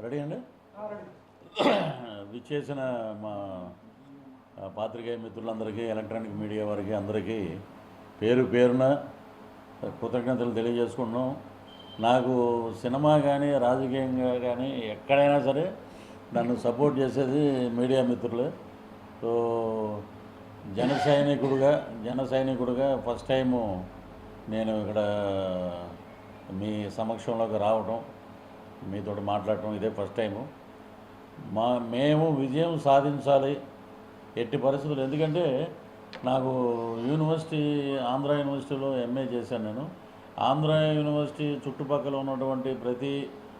Ready అండి. విచ్చేసిన మా పాత్రికేయ మిత్రులందరికీ, ఎలక్ట్రానిక్ మీడియా వారికి అందరికీ పేరు పేరున కృతజ్ఞతలు తెలియజేసుకుంటున్నాం. నాకు సినిమా కానీ రాజకీయంగా కానీ ఎక్కడైనా సరే నన్ను సపోర్ట్ చేసేది మీడియా మిత్రులే. సో జన సైనికుడుగా ఫస్ట్ టైము నేను ఇక్కడ మీ సమక్షంలోకి రావటం, మీతో మాట్లాడటం ఇదే ఫస్ట్ టైము. మేము విజయం సాధించాలి ఎట్టి పరిస్థితులు. ఎందుకంటే నాకు ఆంధ్ర యూనివర్సిటీలో ఎంఏ చేశాను నేను. ఆంధ్ర యూనివర్సిటీ చుట్టుపక్కల ఉన్నటువంటి ప్రతి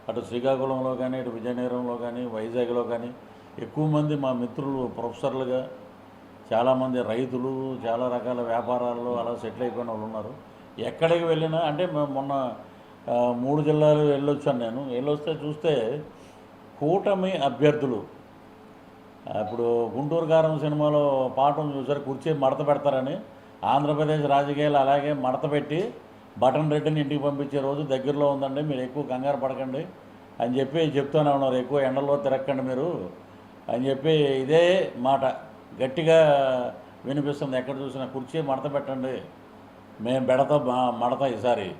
అటు శ్రీకాకుళంలో కానీ, ఇటు విజయనగరంలో కానీ, వైజాగ్లో కానీ ఎక్కువ మంది మా మిత్రులు ప్రొఫెసర్లుగా, చాలామంది రైతులు, చాలా రకాల వ్యాపారాల్లో అలా సెటిల్ అయిపోయిన వాళ్ళు ఉన్నారు. ఎక్కడికి వెళ్ళినా అంటే మొన్న 3 జిల్లాలు వెళ్ళొచ్చాను నేను. వెళ్ళొస్తే చూస్తే కూటమి అభ్యర్థులు, ఇప్పుడు గుంటూరు కారం సినిమాలో పాఠం చూసారు, కుర్చీ మడత పెడతారని. ఆంధ్రప్రదేశ్ రాజకీయాలు అలాగే మడత పెట్టి బటన్ రెడ్డిని ఇంటికి పంపించే రోజు దగ్గరలో ఉందండి, మీరు ఎక్కువ కంగారు పడకండి అని చెప్పి చెప్తూనే ఉన్నారు. ఎక్కువ ఎండలో తిరగకండి మీరు అని చెప్పి ఇదే మాట గట్టిగా వినిపిస్తుంది. ఎక్కడ చూసినా కుర్చీ మడత పెట్టండి, మేము మడత ఈసారి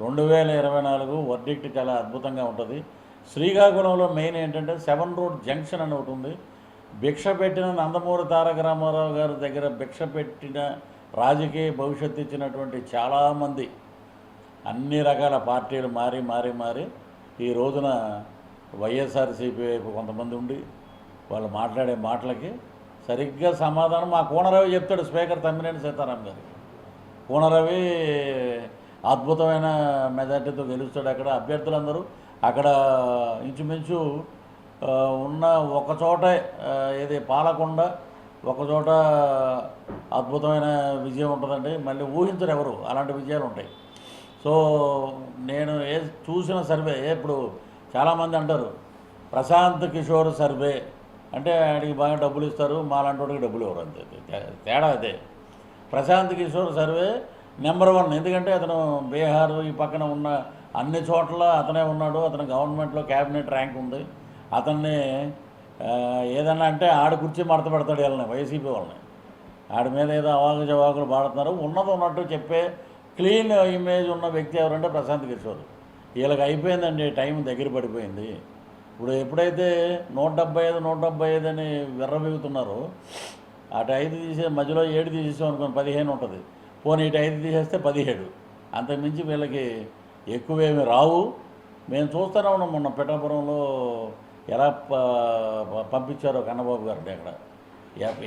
2024 వర్డిక్ట్ చాలా అద్భుతంగా ఉంటుంది. శ్రీకాకుళంలో మెయిన్ ఏంటంటే 7 రోడ్ జంక్షన్ అని ఒకటి ఉంది. భిక్ష పెట్టిన నందమూరి తారక రామారావు గారి దగ్గర భిక్ష పెట్టిన రాజకీయ భవిష్యత్తు ఇచ్చినటువంటి చాలామంది అన్ని రకాల పార్టీలు మారి ఈ రోజున వైఎస్ఆర్సీపీ వైపు కొంతమంది ఉండి వాళ్ళు మాట్లాడే మాటలకి సరిగ్గా సమాధానం మా కూనరవి చెప్తాడు, స్పీకర్ తమ్మినేని సీతారాం గారు. కూనరవి అద్భుతమైన మెజార్టీతో గెలుస్తాడు. అక్కడ అభ్యర్థులందరూ అక్కడ ఇంచుమించు ఉన్న ఒకచోట ఏది పాలకొండ, ఒకచోట అద్భుతమైన విజయం ఉంటుందండి. మళ్ళీ ఊహించరు ఎవరు, అలాంటి విజయాలు ఉంటాయి. సో నేను చూసిన సర్వే, ఇప్పుడు చాలామంది అంటారు ప్రశాంత్ కిషోర్ సర్వే అంటే ఆడికి బాగా డబ్బులు ఇస్తారు, మాలాంటి వాడికి డబ్బులు ఇవ్వరు, అంతే తేడా అదే. Prashant Kishor survey number 1. ఎందుకంటే అతను బీహార్ ఈ పక్కన ఉన్న అన్ని చోట్ల అతనే ఉన్నాడు. అతను గవర్నమెంట్లో క్యాబినెట్ ర్యాంక్ ఉంది. అతన్ని ఏదన్నా అంటే ఆడ కుర్చీ మడత పెడతాడు వీళ్ళని, వైసీపీ వాళ్ళని. ఆడి మీద ఏదో అవాకు జవాకులు పాడుతున్నారు. ఉన్నది ఉన్నట్టు చెప్పే క్లీన్ ఇమేజ్ ఉన్న వ్యక్తి ఎవరంటే ప్రశాంత్ కిషోర్. వీళ్ళకి అయిపోయిందండి, టైం దగ్గర పడిపోయింది. ఇప్పుడు ఎప్పుడైతే 175 అని విర్రబీగుతున్నారో, అటు 5 తీసే మధ్యలో 7 తీసేసాం అనుకోండి 15 ఉంటుంది. పోనీ ఇటు 5 తీసేస్తే 17. అంతకుమించి వీళ్ళకి ఎక్కువేమి రావు. మేము చూస్తూనే ఉన్నాం మొన్న పిఠాపురంలో ఎలా పంపించారో కన్నబాబు గారిని. అక్కడ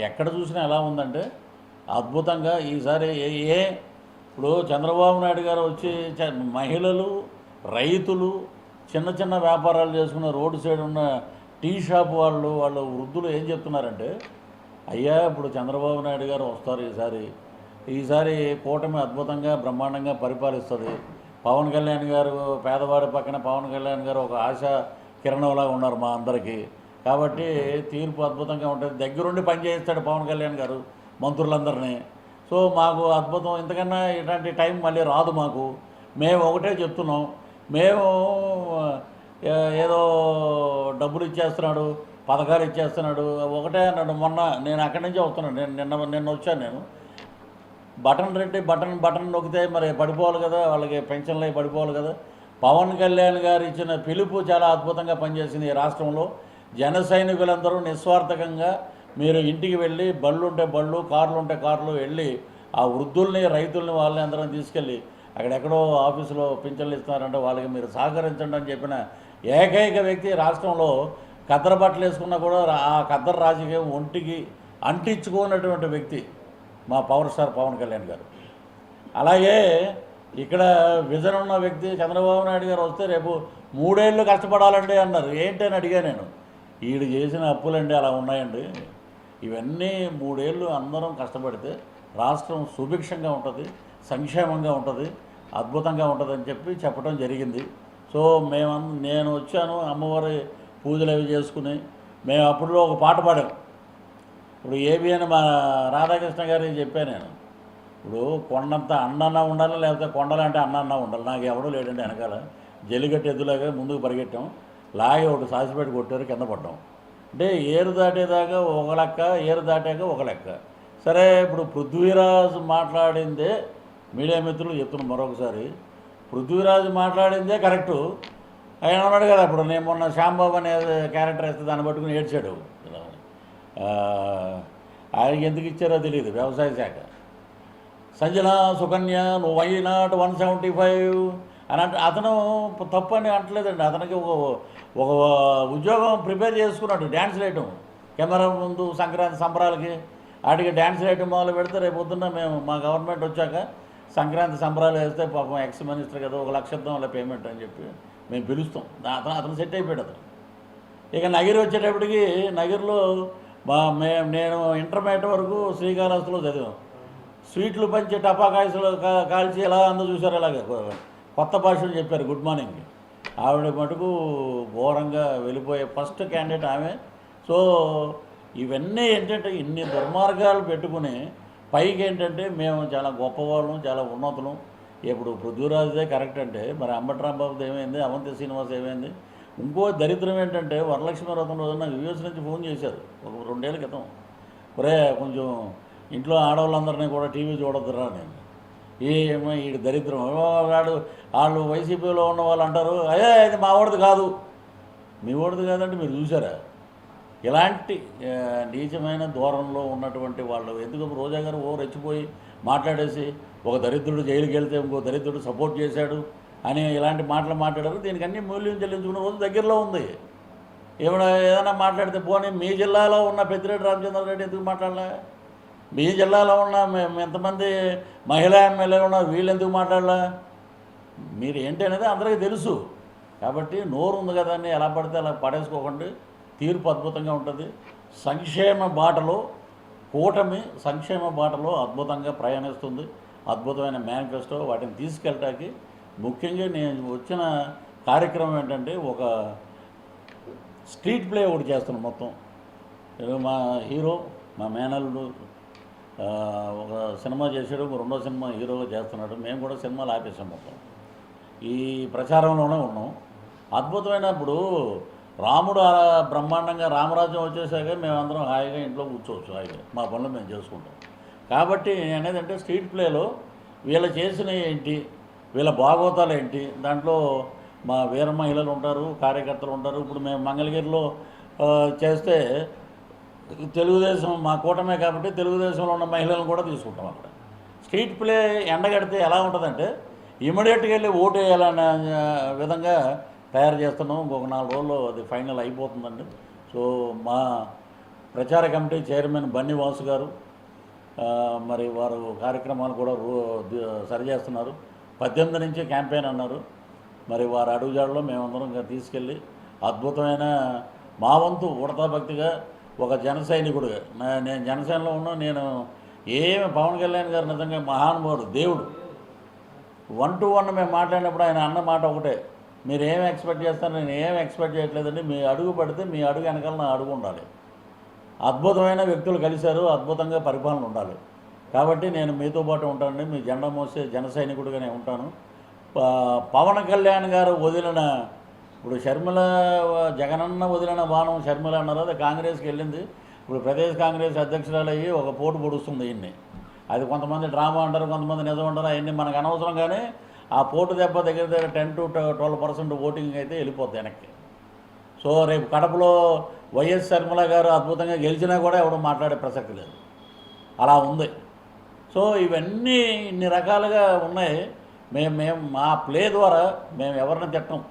ఎక్కడ చూసినా ఎలా ఉందంటే అద్భుతంగా ఈసారి ఇప్పుడు చంద్రబాబు నాయుడు గారు వచ్చి మహిళలు, రైతులు, చిన్న వ్యాపారాలు చేసుకున్న రోడ్డు సైడ్ ఉన్న టీ షాప్ వాళ్ళు వృద్ధులు ఏం చెప్తున్నారంటే, అయ్యా ఇప్పుడు చంద్రబాబు నాయుడు గారు వస్తారు, ఈసారి కూటమి అద్భుతంగా బ్రహ్మాండంగా పరిపాలిస్తుంది. పవన్ కళ్యాణ్ గారు పేదవాడి పక్కన పవన్ కళ్యాణ్ గారు ఒక ఆశా కిరణంలాగా ఉన్నారు మా అందరికీ. కాబట్టి తీర్పు అద్భుతంగా ఉంటుంది. దగ్గరుండి పనిచేస్తాడు పవన్ కళ్యాణ్ గారు మంత్రులందరినీ. సో మాకు అద్భుతం, ఇంతకన్నా ఇలాంటి టైం మళ్ళీ రాదు మాకు. మేము ఒకటే చెప్తున్నాం, మేము ఏదో డబ్బులు ఇచ్చేస్తున్నాడు, పథకాలు ఇచ్చేస్తున్నాడు ఒకటే అన్నాడు. మొన్న నేను అక్కడి నుంచే వస్తున్నాను, నిన్న వచ్చాను నేను. బటన్ నొక్కితే మరి పడిపోవాలి కదా, వాళ్ళకి పెన్షన్లు అవి పడిపోవాలి కదా. పవన్ కళ్యాణ్ గారు ఇచ్చిన పిలుపు చాలా అద్భుతంగా పనిచేసింది ఈ రాష్ట్రంలో. జన సైనికులందరూ నిస్వార్థకంగా మీరు ఇంటికి వెళ్ళి, బళ్ళు ఉంటే బళ్ళు, కార్లు ఉంటే కార్లు వెళ్ళి ఆ వృద్ధుల్ని, రైతుల్ని, వాళ్ళని అందరం తీసుకెళ్ళి అక్కడెక్కడో ఆఫీసులో పింఛన్లు ఇస్తున్నారంటే వాళ్ళకి మీరు సహకరించండి అని చెప్పిన ఏకైక వ్యక్తి రాష్ట్రంలో. కద్దరు బట్టలు వేసుకున్నా కూడా ఆ కద్దరు రాజకీయం ఒంటికి అంటించుకున్నటువంటి వ్యక్తి మా పవర్ స్టార్ పవన్ కళ్యాణ్ గారు. అలాగే ఇక్కడ విజన్ ఉన్న వ్యక్తి చంద్రబాబు నాయుడు గారు వస్తే రేపు 3 ఏళ్ళు కష్టపడాలండి అన్నారు. ఏంటి అని అడిగా నేను. వీడు చేసిన అప్పులండి అలా ఉన్నాయండి. ఇవన్నీ 3 ఏళ్ళు అందరం కష్టపడితే రాష్ట్రం సుభిక్షంగా ఉంటుంది, సంక్షేమంగా ఉంటుంది, అద్భుతంగా ఉంటుందని చెప్పడం జరిగింది. సో నేను వచ్చాను, అమ్మవారి పూజలు అవి చేసుకుని మేము అప్పుడులో ఒక పాట పాడాం. ఇప్పుడు ఏబిఎన్ మా రాధాకృష్ణ గారికి చెప్పాను నేను, ఇప్పుడు కొండంత అన్న ఉండాలి, లేకపోతే కొండలంటే అన్న ఉండాలి. నాకు ఎవడూ లేడండి వెనకాల. జల్లికట్టు ఎద్దులాగా ముందుకు పరిగెట్టాం. లాగి ఒకటి సాసిపెట్టి కొట్టారు, కింద పడ్డాం. అంటే ఏరు దాటేదాకా ఒక లెక్క, ఏరు దాటాక ఒక లెక్క. సరే, ఇప్పుడు పృథ్వీరాజు మాట్లాడిందే మీడియా మిత్రులు చెప్తున్నారు మరొకసారి, పృథ్వీరాజు మాట్లాడిందే కరెక్టు. ఆయన ఉన్నాడు కదా, ఇప్పుడు నేను మొన్న శ్యాంబాబు అనే క్యారెక్టర్ వేస్తే దాన్ని పట్టుకుని ఏడ్చాడు. ఆయనకి ఎందుకు ఇచ్చారో తెలియదు, వ్యవసాయ శాఖ. సంజన సుకన్య నువ్వు వై నాట్ 175 అని అంటే అతను తప్పు అని అంటలేదండి. అతనికి ఒక ఉద్యోగం ప్రిపేర్ చేసుకున్నాడు, డ్యాన్స్ వేయటం కెమెరా ముందు సంక్రాంతి సంబరాలకి. వాటికి డ్యాన్స్ వేయటం మొదలు పెడితే రేపు పొద్దున్న మేము మా గవర్నమెంట్ వచ్చాక సంక్రాంతి సంబరాలు వేస్తే పాపం ఎక్స్ మినిస్టర్ కదా 1 లక్ష ఇద్దాం అలా పేమెంట్ అని చెప్పి మేము పిలుస్తాం. అతను సెట్ అయిపోయాడు అతను. ఇక నగిరి వచ్చేటప్పటికి నగిరిలో నేను ఇంటర్మీడియట్ వరకు శ్రీకాళహస్తిలో చదివాం. స్వీట్లు పంచి టపాకాయలు కాల్చి ఎలా అందో చూసారు, అలాగే కొత్త భాషలు చెప్పారు గుడ్ మార్నింగ్. ఆవిడ మటుకు ఘోరంగా వెళ్ళిపోయే ఫస్ట్ క్యాండిడేట్ ఆమె. సో ఇవన్నీ ఏంటంటే ఇన్ని దుర్మార్గాలు పెట్టుకుని పైకి ఏంటంటే మేము చాలా గొప్పవాళ్ళం, చాలా ఉన్నతులం. ఇప్పుడు పృథ్వీరాజుదే కరెక్ట్ అంటే మరి అంబటి రాంబాబుది ఏమైంది, అవంతి శ్రీనివాస్ ఏమైంది? ఇంకో దరిద్రం ఏంటంటే వరలక్ష్మి వ్రతం రోజు నాకు యూఎస్ నుంచి ఫోన్ చేశారు ఒక 2 ఏళ్ళ క్రితం. ఒరే కొంచెం ఇంట్లో ఆడవాళ్ళందరినీ కూడా టీవీ చూడొద్దురా నేను. ఏమో ఈ దరిద్రం వాళ్ళు వైసీపీలో ఉన్న వాళ్ళు అంటారు, అయ్యే ఇది మా వాడిది కాదు. మీ వాడిది కాదంటే మీరు చూసారా? ఇలాంటి నీచమైన ధోరణిలో ఉన్నటువంటి వాళ్ళు ఎందుకు రోజా గారు రెచ్చిపోయి మాట్లాడేసి ఒక దరిద్రుడు జైలుకి వెళ్తే ఇంకో దరిద్రుడు సపోర్ట్ చేశాడు అని ఇలాంటి మాటలు మాట్లాడారు. దీనికి అన్ని మూల్యం చెల్లించుకున్న రోజు దగ్గరలో ఉంది. ఏదైనా మాట్లాడితే పోనీ మీ జిల్లాలో ఉన్న పెద్దిరెడ్డి రామచంద్రారెడ్డి ఎందుకు మాట్లాడలే? మీ జిల్లాలో ఉన్న ఎంతమంది మహిళా ఎమ్మెల్యేలు ఉన్నారు, వీళ్ళు ఎందుకు మాట్లాడలే? మీరు ఏంటి అనేది అందరికీ తెలుసు. కాబట్టి నోరు ఉంది కదా అని ఎలా పడితే అలా పడేసుకోకండి. తీర్పు అద్భుతంగా ఉంటుంది. సంక్షేమ బాటలో కూటమి సంక్షేమ బాటలో అద్భుతంగా ప్రయాణిస్తుంది. అద్భుతమైన మేనిఫెస్టో వాటిని తీసుకెళ్ళటానికి ముఖ్యంగా నేను వచ్చిన కార్యక్రమం ఏంటంటే ఒక స్ట్రీట్ ప్లే ఒకటి చేస్తున్నాను. మొత్తం మా హీరో మా మేనల్లుడు ఒక సినిమా చేశాడు, రెండో సినిమా హీరోగా చేస్తున్నాడు. మేము కూడా సినిమాలు ఆపేసాం. మొత్తం ఈ ప్రచారంలోనే ఉన్నాం. అద్భుతమైనప్పుడు రాముడు బ్రహ్మాండంగా రామరాజ్యం వచ్చేసాక మేమందరం హాయిగా ఇంట్లో కూర్చోవచ్చు, హాయిగా మా పనులు మేము చేసుకుంటాం. కాబట్టి అనేది అంటే స్ట్రీట్ ప్లేలో వీళ్ళు చేసిన ఏంటి, వీళ్ళ భాగవతాలు ఏంటి, దాంట్లో మా వీర మహిళలు ఉంటారు, కార్యకర్తలు ఉంటారు. ఇప్పుడు మేము మంగళగిరిలో చేస్తే తెలుగుదేశం మా కూటమే కాబట్టి తెలుగుదేశంలో ఉన్న మహిళలను కూడా తీసుకుంటాం. అక్కడ స్ట్రీట్ ప్లే ఎండగడితే ఎలా ఉంటుందంటే ఇమీడియట్గా వెళ్ళి ఓటు వేయాలనే విధంగా తయారు చేస్తున్నాం. ఇంకొక 4 రోజుల్లో అది ఫైనల్ అయిపోతుందండి. సో మా ప్రచార కమిటీ చైర్మన్ బన్నీ వాసు గారు మరి వారు కార్యక్రమాలు కూడా సరి చేస్తున్నారు. 18 నుంచి క్యాంపెయిన్ అన్నారు. మరి వారి అడుగుజాడలో మేమందరం తీసుకెళ్ళి అద్భుతమైన మా వంతు ఉడతా భక్తిగా ఒక జన సైనికుడుగా నేను జనసేనలో ఉన్నా. నేను ఏమి పవన్ కళ్యాణ్ గారు నిజంగా మహానుభావుడు, దేవుడు. 1 to 1 మేము మాట్లాడినప్పుడు ఆయన అన్న మాట ఒకటే, మీరు ఏం ఎక్స్పెక్ట్ చేస్తారు, నేను ఏం ఎక్స్పెక్ట్ చేయట్లేదండి, మీ అడుగు పడితే మీ అడుగు వెనకాల నా అడుగు ఉండాలి. అద్భుతమైన వ్యక్తులు కలిశారు, అద్భుతంగా పరిపాలన ఉండాలి. కాబట్టి నేను మీతో పాటు ఉంటానండి, మీ జెండా మోసే జన సైనికుడిగానే ఉంటాను. పవన్ కళ్యాణ్ గారు వదిలిన ఇప్పుడు షర్మిల జగనన్న వదిలిన బాణం షర్మిల అన్నారు, అది కాంగ్రెస్కి వెళ్ళింది. ఇప్పుడు ప్రదేశ్ కాంగ్రెస్ అధ్యక్షురాలు అయ్యి ఒక పోటు పొడుస్తుంది. ఇన్ని అది కొంతమంది డ్రామా అంటారు, కొంతమంది నిజం అంటారు. అవన్నీ మనకు అనవసరం. కానీ ఆ పోటు దెబ్బ దగ్గర 10 to 12% ఓటింగ్ అయితే వెళ్ళిపోద్ది వెనక్కి. సో రేపు కడపలో వైఎస్ షర్మిల గారు అద్భుతంగా గెలిచినా కూడా ఎవరు మాట్లాడే ప్రసక్తి లేదు, అలా ఉంది. సో ఇవన్నీ ఇన్ని రకాలుగా ఉన్నాయి. మేము మా ప్లే ద్వారా మేము ఎవరిని తిట్టం.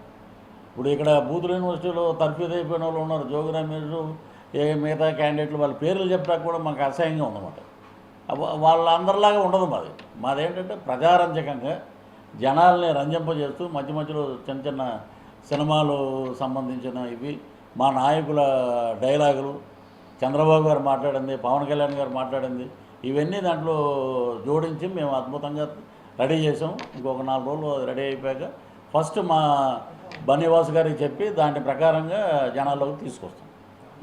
ఇప్పుడు ఇక్కడ బూతుల యూనివర్సిటీలో తర్ఫీదు అయిపోయిన వాళ్ళు ఉన్నారు, జోగి రమేష్, మిగతా క్యాండిడేట్లు, వాళ్ళ పేర్లు చెప్పడానికి కూడా మాకు అసహ్యంగా ఉందన్నమాట. వాళ్ళందరిలాగా ఉండదు మాదేంటంటే ప్రజారంజకంగా జనాల్ని రంజింపజేస్తూ మధ్య మధ్యలో చిన్న చిన్న సినిమాలు సంబంధించిన ఇవి, మా నాయకుల డైలాగులు, చంద్రబాబు గారు మాట్లాడింది, పవన్ కళ్యాణ్ గారు మాట్లాడింది, ఇవన్నీ దాంట్లో జోడించి మేము అద్భుతంగా రెడీ చేసాం. ఇంకొక 4 రోజులు రెడీ అయిపోయాక ఫస్ట్ మా బన్నీవాస్ గారికి చెప్పి దాని ప్రకారంగా జనాల్లోకి తీసుకొస్తాం.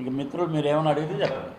ఇక మిత్రులు మీరు ఏమైనా అడిగితే చెప్పండి.